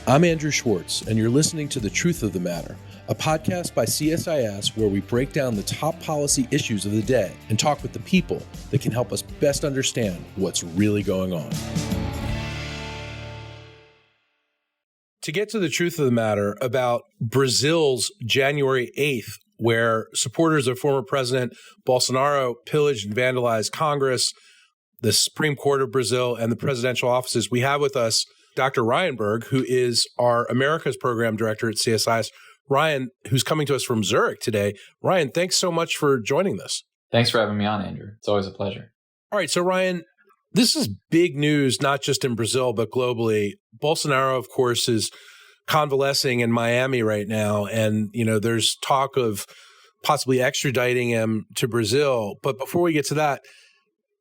I'm Andrew Schwartz, and you're listening to The Truth of the Matter, a podcast by CSIS where we break down the top policy issues of the day and talk with the people that can help us best understand what's really going on. To get to the truth of the matter about Brazil's January 8th, where supporters of former President Bolsonaro pillaged and vandalized Congress, the Supreme Court of Brazil, and the presidential offices, we have with us Dr. Ryan Berg, who is our Americas Program Director at CSIS. Ryan, who's coming to us from Zurich today. Ryan, thanks so much for joining us. Thanks for having me on, Andrew. It's always a pleasure. All right, so Ryan, this is big news, not just in Brazil, but globally. Bolsonaro, of course, is convalescing in Miami right now, and there's talk of possibly extraditing him to Brazil. But before we get to that,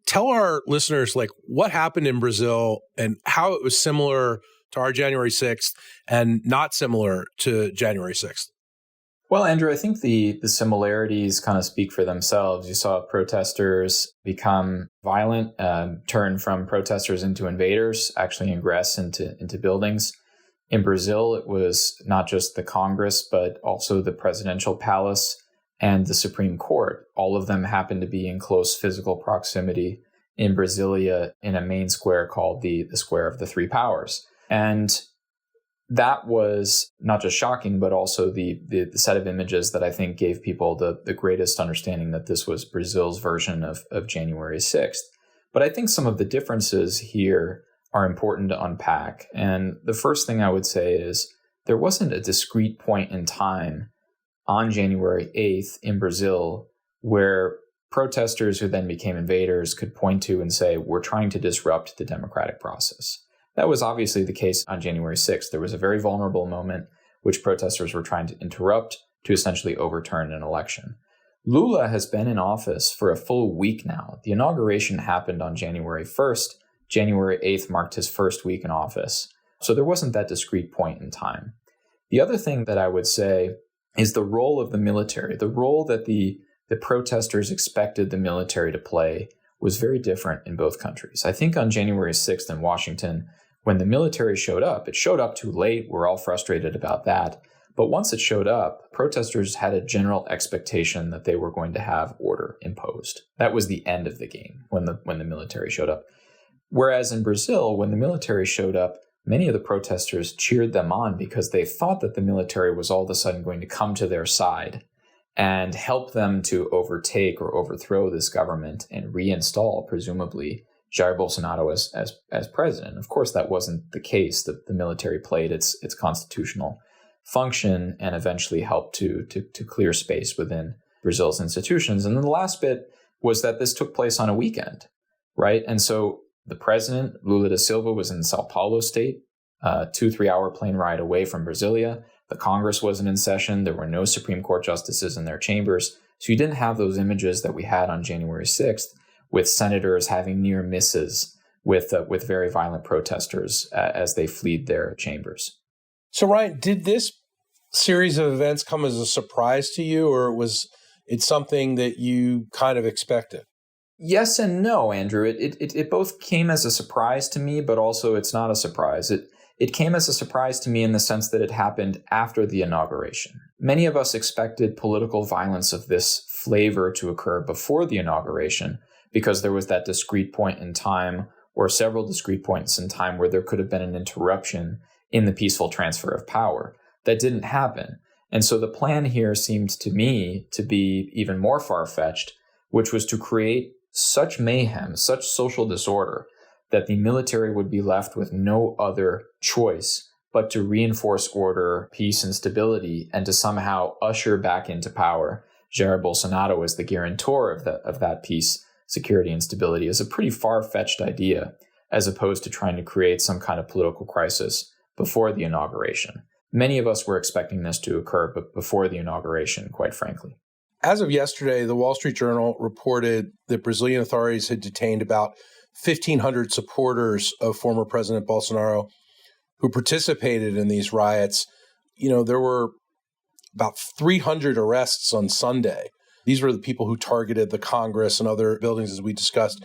tell our listeners, what happened in Brazil and how it was similar to our January 6th and not similar to January 6th. Well, Andrew, I think the similarities kind of speak for themselves. You saw protesters become violent, turn from protesters into invaders, actually ingress into buildings. In Brazil, it was not just the Congress, but also the presidential palace and the Supreme Court. All of them happened to be in close physical proximity in Brasilia in a main square called the Square of the Three Powers. And that was not just shocking, but also the set of images that I think gave people the greatest understanding that this was Brazil's version of January 6th. But I think some of the differences here are important to unpack. And the first thing I would say is there wasn't a discrete point in time on January 8th in Brazil where protesters who then became invaders could point to and say, we're trying to disrupt the democratic process. That was obviously the case on January 6th. There was a very vulnerable moment which protesters were trying to interrupt to essentially overturn an election. Lula has been in office for a full week now. The inauguration happened on January 1st. January 8th marked his first week in office. So there wasn't that discrete point in time. The other thing that I would say is the role of the military. The role that the protesters expected the military to play was very different in both countries. I think on January 6th in Washington, when the military showed up, it showed up too late. We're all frustrated about that. But once it showed up, protesters had a general expectation that they were going to have order imposed. That was the end of the game when the military showed up. Whereas in Brazil, when the military showed up, many of the protesters cheered them on because they thought that the military was all of a sudden going to come to their side and help them to overtake or overthrow this government and reinstall, presumably, Jair Bolsonaro as president. Of course, that wasn't the case. The military played its constitutional function and eventually helped to clear space within Brazil's institutions. And then the last bit was that this took place on a weekend, right? And so the president, Lula da Silva, was in Sao Paulo state, 2-3 hour plane ride away from Brasilia. The Congress wasn't in session. There were no Supreme Court justices in their chambers. So you didn't have those images that we had on January 6th with senators having near misses with very violent protesters as they fled their chambers. So Ryan, did this series of events come as a surprise to you, or was it something that you kind of expected? Yes and no, Andrew. It both came as a surprise to me, but also it's not a surprise. It came as a surprise to me in the sense that it happened after the inauguration. Many of us expected political violence of this flavor to occur before the inauguration because there was that discrete point in time or several discrete points in time where there could have been an interruption in the peaceful transfer of power. That didn't happen. And so the plan here seemed to me to be even more far-fetched, which was to create such mayhem, such social disorder, that the military would be left with no other choice but to reinforce order, peace, and stability, and to somehow usher back into power Jair Bolsonaro as the guarantor of that peace, security, and stability is a pretty far-fetched idea, as opposed to trying to create some kind of political crisis before the inauguration. Many of us were expecting this to occur, but before the inauguration, quite frankly. As of yesterday, the Wall Street Journal reported that Brazilian authorities had detained about 1,500 supporters of former President Bolsonaro who participated in these riots. There were about 300 arrests on Sunday. These were the people who targeted the Congress and other buildings, as we discussed.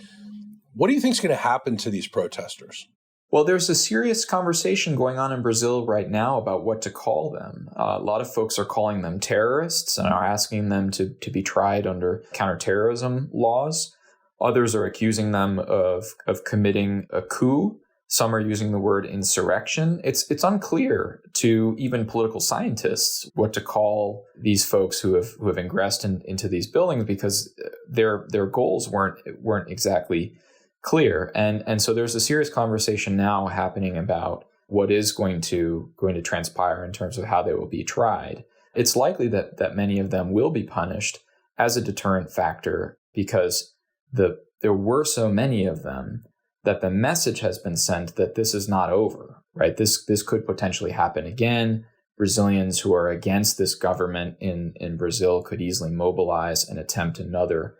What do you think is going to happen to these protesters? Well, there's a serious conversation going on in Brazil right now about what to call them. A lot of folks are calling them terrorists and are asking them to be tried under counterterrorism laws. Others are accusing them of committing a coup. Some are using the word insurrection. It's unclear to even political scientists what to call these folks who have ingressed into these buildings, because their goals weren't exactly clear. And so there's a serious conversation now happening about what is going to transpire in terms of how they will be tried. It's likely that many of them will be punished as a deterrent factor, because there were so many of them that the message has been sent that this is not over, right? This could potentially happen again. Brazilians who are against this government in Brazil could easily mobilize and attempt another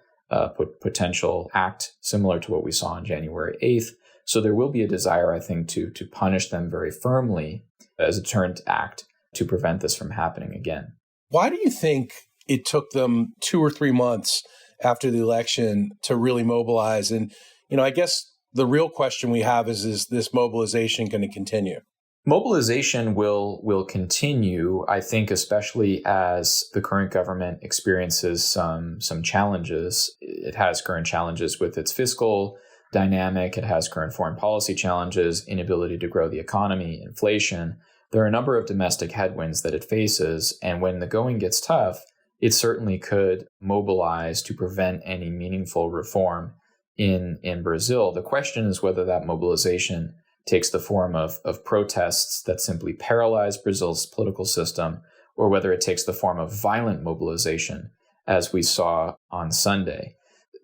potential act similar to what we saw on January 8th. So there will be a desire, I think, to punish them very firmly as a deterrent act to prevent this from happening again. Why do you think it took them 2 or 3 months after the election to really mobilize? And, I guess the real question we have is this mobilization going to continue? Mobilization will continue, I think, especially as the current government experiences some challenges. It has current challenges with its fiscal dynamic. It has current foreign policy challenges, inability to grow the economy, inflation. There are a number of domestic headwinds that it faces. And when the going gets tough, it certainly could mobilize to prevent any meaningful reform in Brazil. The question is whether that mobilization takes the form of protests that simply paralyze Brazil's political system, or whether it takes the form of violent mobilization, as we saw on Sunday.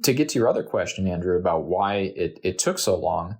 To get to your other question, Andrew, about why it took so long,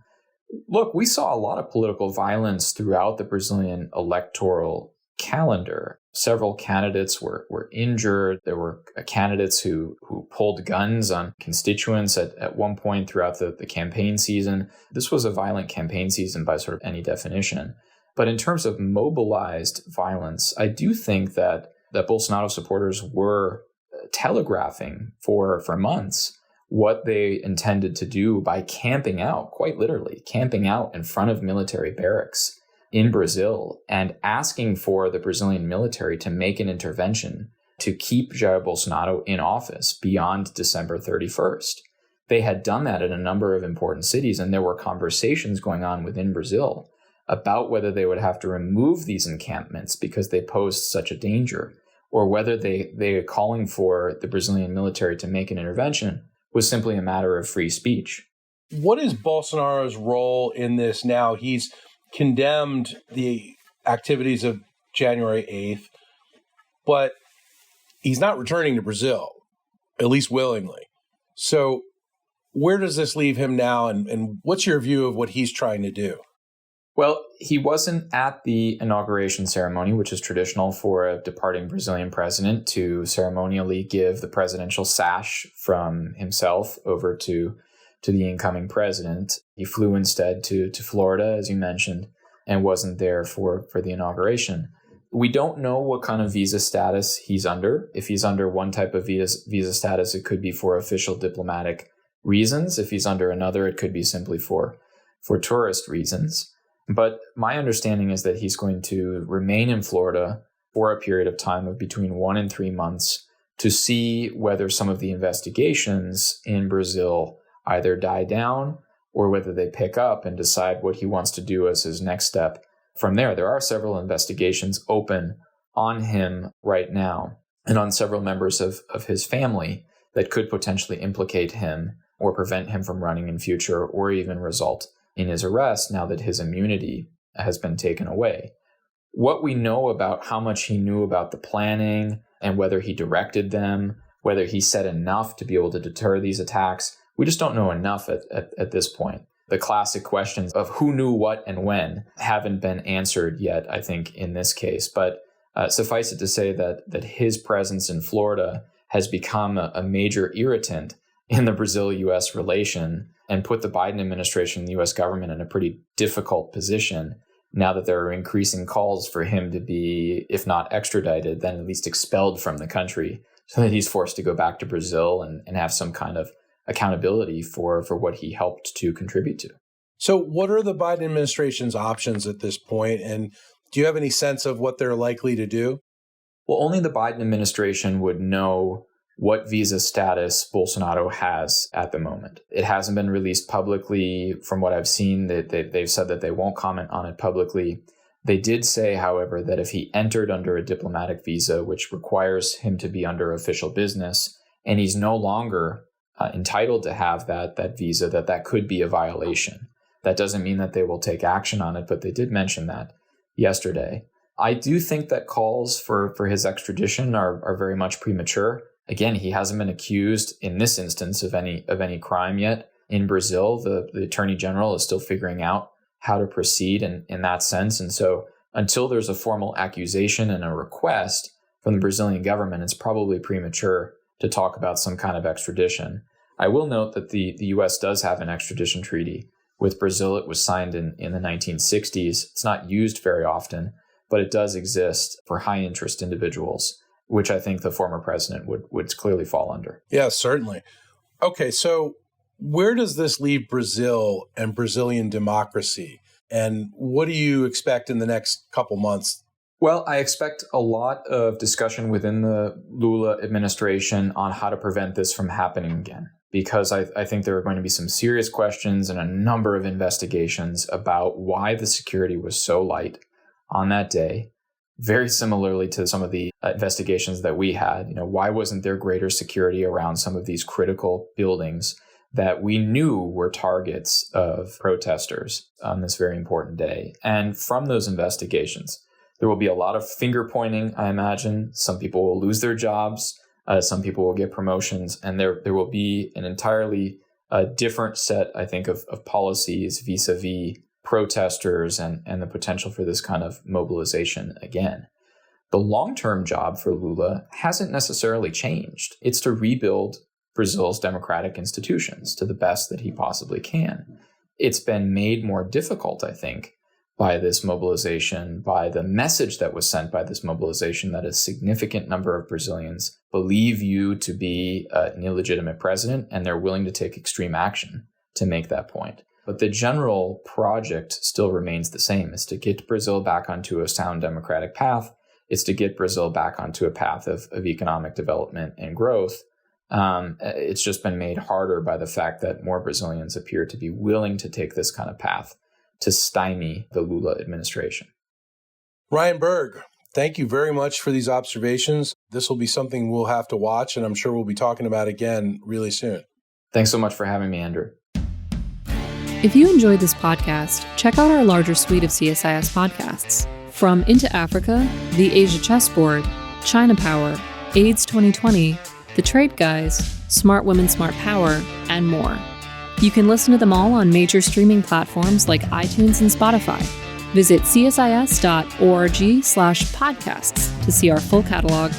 look, we saw a lot of political violence throughout the Brazilian electoral calendar. Several candidates were injured. There were candidates who pulled guns on constituents at one point throughout the campaign season. This was a violent campaign season by sort of any definition. But in terms of mobilized violence, I do think that Bolsonaro supporters were telegraphing for months what they intended to do by camping out, quite literally, camping out in front of military barracks in Brazil and asking for the Brazilian military to make an intervention to keep Jair Bolsonaro in office beyond December 31st. They had done that in a number of important cities, and there were conversations going on within Brazil about whether they would have to remove these encampments because they posed such a danger, or whether they calling for the Brazilian military to make an intervention was simply a matter of free speech. What is Bolsonaro's role in this now? He's condemned the activities of January 8th, but he's not returning to Brazil, at least willingly. So where does this leave him now, and what's your view of what he's trying to do? Well, he wasn't at the inauguration ceremony, which is traditional for a departing Brazilian president to ceremonially give the presidential sash from himself over to the incoming president. He flew instead to Florida, as you mentioned, and wasn't there for the inauguration. We don't know what kind of visa status he's under. If he's under one type of visa status, it could be for official diplomatic reasons. If he's under another, it could be simply for tourist reasons. But my understanding is that he's going to remain in Florida for a period of time of between 1 and 3 months to see whether some of the investigations in Brazil either die down or whether they pick up and decide what he wants to do as his next step from there. There are several investigations open on him right now and on several members of his family that could potentially implicate him or prevent him from running in future, or even result in his arrest now that his immunity has been taken away. What we know about how much he knew about the planning and whether he directed them, whether he said enough to be able to deter these attacks, we just don't know enough at this point. The classic questions of who knew what and when haven't been answered yet, I think, in this case. But suffice it to say that his presence in Florida has become a major irritant in the Brazil-U.S. relation and put the Biden administration and the U.S. government in a pretty difficult position now that there are increasing calls for him to be, if not extradited, then at least expelled from the country so that he's forced to go back to Brazil and have some kind of accountability for what he helped to contribute to. So what are the Biden administration's options at this point? And do you have any sense of what they're likely to do? Well, only the Biden administration would know what visa status Bolsonaro has at the moment. It hasn't been released publicly. From what I've seen, they've said that they won't comment on it publicly. They did say, however, that if he entered under a diplomatic visa, which requires him to be under official business, and he's no longer entitled to have that visa, that could be a violation. That doesn't mean that they will take action on it, but they did mention that yesterday. I do think that calls for his extradition are very much premature. Again, he hasn't been accused in this instance of any crime yet. In Brazil, the attorney general is still figuring out how to proceed in that sense. And so until there's a formal accusation and a request from the Brazilian government, it's probably premature to talk about some kind of extradition. I will note that the U.S. does have an extradition treaty with Brazil. It was signed in the 1960s. It's not used very often, but it does exist for high interest individuals, which I think the former president would clearly fall under. Yeah, certainly. Okay, so where does this leave Brazil and Brazilian democracy? And what do you expect in the next couple months? Well, I expect a lot of discussion within the Lula administration on how to prevent this from happening again, because I think there are going to be some serious questions and a number of investigations about why the security was so light on that day. Very similarly to some of the investigations that we had, why wasn't there greater security around some of these critical buildings that we knew were targets of protesters on this very important day? And from those investigations, there will be a lot of finger pointing, I imagine. Some people will lose their jobs. Some people will get promotions. And there will be an entirely different set, I think, of policies vis-a-vis protesters and the potential for this kind of mobilization again. The long-term job for Lula hasn't necessarily changed. It's to rebuild Brazil's democratic institutions to the best that he possibly can. It's been made more difficult, I think, by this mobilization, by the message that was sent by this mobilization that a significant number of Brazilians believe you to be an illegitimate president, and they're willing to take extreme action to make that point. But the general project still remains the same. It's to get Brazil back onto a sound democratic path. It's to get Brazil back onto a path of economic development and growth. It's just been made harder by the fact that more Brazilians appear to be willing to take this kind of path to stymie the Lula administration. Ryan Berg, thank you very much for these observations. This will be something we'll have to watch, and I'm sure we'll be talking about again really soon. Thanks so much for having me, Andrew. If you enjoyed this podcast, check out our larger suite of CSIS podcasts. From Into Africa, The Asia Chessboard, China Power, AIDS 2020, The Trade Guys, Smart Women, Smart Power, and more. You can listen to them all on major streaming platforms like iTunes and Spotify. Visit csis.org/podcasts to see our full catalog.